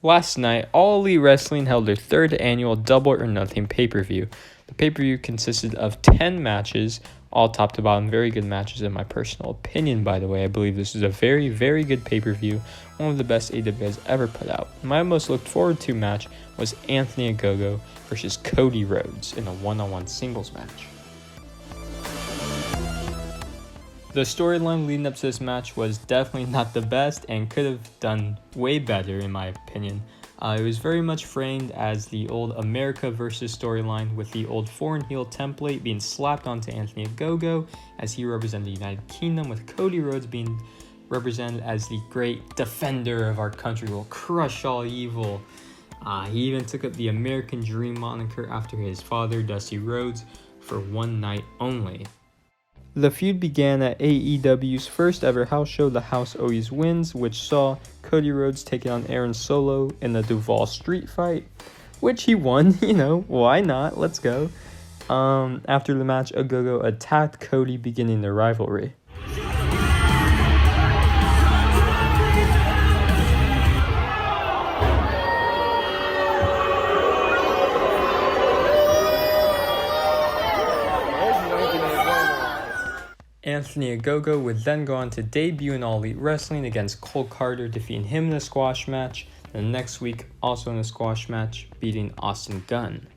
Last night, All Elite Wrestling held their third annual Double or Nothing pay-per-view. The pay-per-view consisted of 10 matches, all top to bottom, very good matches in my personal opinion, by the way. I believe this is a very, very good pay-per-view, one of the best AEW has ever put out. My most looked forward to match was Anthony Ogogo versus Cody Rhodes in a one-on-one singles match. The storyline leading up to this match was definitely not the best and could have done way better in my opinion. It was very much framed as the old America versus storyline, with the old foreign heel template being slapped onto Anthony Ogogo as he represented the United Kingdom, with Cody Rhodes being represented as the great defender of our country, will crush all evil. He even took up the American Dream moniker after his father, Dusty Rhodes, for one night only. The feud began at AEW's first ever house show, The House Always Wins, which saw Cody Rhodes taking on Aaron Solo in the Duval Street fight, which he won. Why not? Let's go. After the match, Ogogo attacked Cody, beginning the rivalry. Anthony Ogogo would then go on to debut in All Elite Wrestling against Cole Carter, defeating him in a squash match. And the next week, also in a squash match, beating Austin Gunn.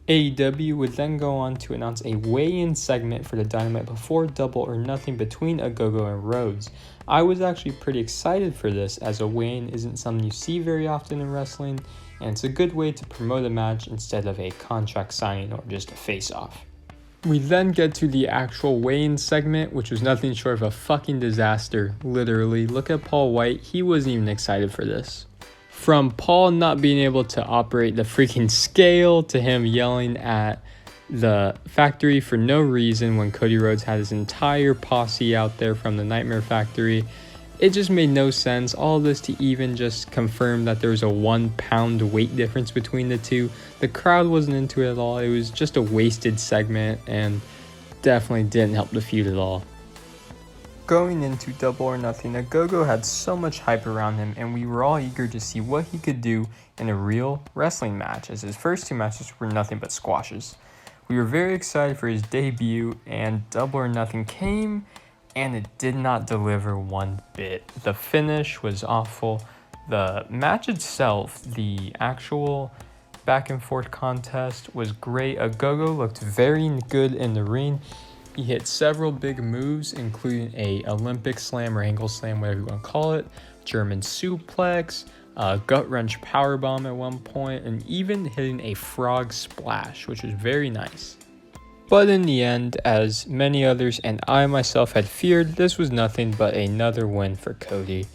AEW would then go on to announce a weigh-in segment for the Dynamite before Double or Nothing between Ogogo and Rhodes. I was actually pretty excited for this, as a weigh-in isn't something you see very often in wrestling, and it's a good way to promote a match instead of a contract signing or just a face-off. We then get to the actual weigh-in segment, which was nothing short of a fucking disaster, literally. Look at Paul White, he wasn't even excited for this. From Paul not being able to operate the freaking scale, to him yelling at the factory for no reason when Cody Rhodes had his entire posse out there from the Nightmare Factory. It just made no sense. All this to even just confirm that there was a 1 pound weight difference between the two. The crowd wasn't into it at all. It was just a wasted segment and definitely didn't help the feud at all. Going into Double or Nothing, Ogogo had so much hype around him, and we were all eager to see what he could do in a real wrestling match, as his first two matches were nothing but squashes. We were very excited for his debut, and Double or Nothing came, and it did not deliver one bit. The finish was awful. The match itself, the actual back and forth contest, was great. Ogogo looked very good in the ring. He hit several big moves, including a Olympic slam or ankle slam, whatever you want to call it, German suplex, a gut wrench powerbomb at one point, and even hitting a frog splash, which was very nice. But in the end, as many others and I myself had feared, this was nothing but another win for Cody.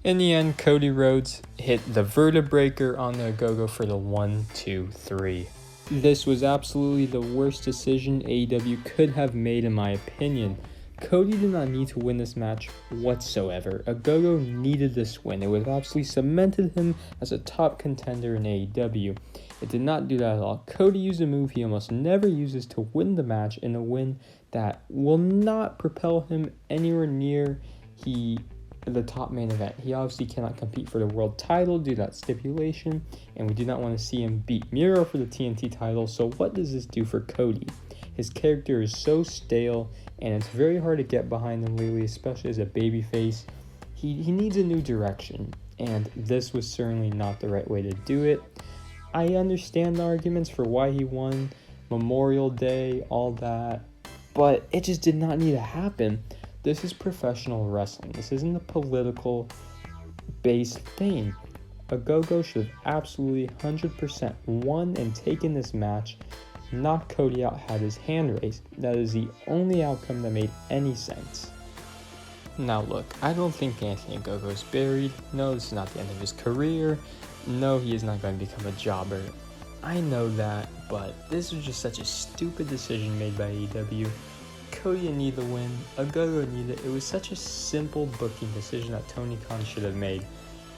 In the end, Cody Rhodes hit the vertebraker on the Ogogo for the 1, 2, 3. This was absolutely the worst decision AEW could have made in my opinion. Cody did not need to win this match whatsoever. Ogogo needed this win. It would have absolutely cemented him as a top contender in AEW. It did not do that at all. Cody used a move he almost never uses to win the match, in a win that will not propel him anywhere near the top main event. He obviously cannot compete for the world title due to that stipulation, and we do not want to see him beat Miro for the TNT title. So what does this do for Cody? His character is so stale, and it's very hard to get behind him lately, especially as a babyface. He needs a new direction, and this was certainly not the right way to do it. I understand the arguments for why he won, Memorial Day, all that, but it just did not need to happen. This is professional wrestling. This isn't a political-based thing. Ogogo should have absolutely 100% won and taken this match, knocked Cody out, had his hand raised. That is the only outcome that made any sense. Now look, I don't think Anthony Ogogo is buried. No, this is not the end of his career. No, he is not going to become a jobber. I know that, but this was just such a stupid decision made by AEW. Cody didn't need the win. Ogogo needed it. It was such a simple booking decision that Tony Khan should have made.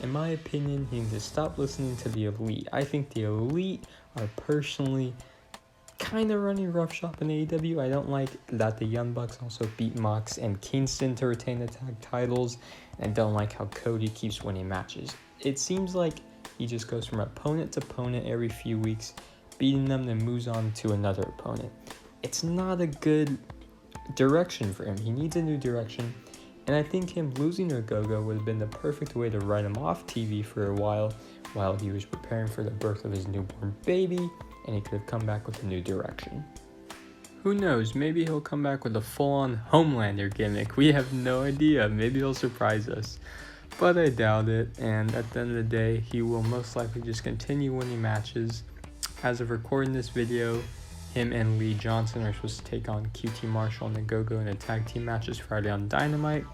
In my opinion, he needs to stop listening to the Elite. I think the Elite are personally kind of running roughshod in AEW. I don't like that the Young Bucks also beat Mox and Kingston to retain the tag titles. And I don't like how Cody keeps winning matches. it seems like he just goes from opponent to opponent every few weeks, beating them, then moves on to another opponent. It's not a good direction for him. He needs a new direction, and I think him losing to Ogogo would have been the perfect way to write him off TV for a while he was preparing for the birth of his newborn baby, and he could have come back with a new direction. Who knows, maybe he'll come back with a full-on Homelander gimmick. We have no idea. Maybe he'll surprise us. But I doubt it, and at the end of the day, he will most likely just continue winning matches. As of recording this video, him and Lee Johnson are supposed to take on QT Marshall and Ogogo in a tag team matches Friday on Dynamite.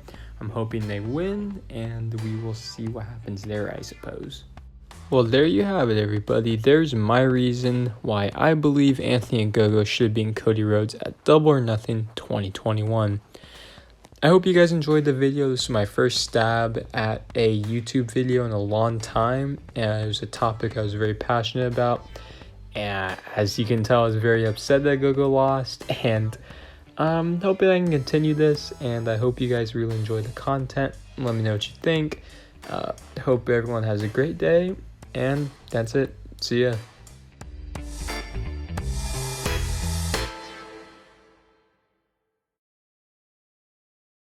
I'm hoping they win, and we will see what happens there, I suppose. Well, there you have it, everybody. There's my reason why I believe Anthony Ogogo should be in Cody Rhodes at Double or Nothing 2021. I hope you guys enjoyed the video. This is my first stab at a YouTube video in a long time, and it was a topic I was very passionate about. And as you can tell, I was very upset that Ogogo lost, and hoping I can continue this, and I hope you guys really enjoy the content. Let me know what you think. Hope everyone has a great day, and that's it. See ya.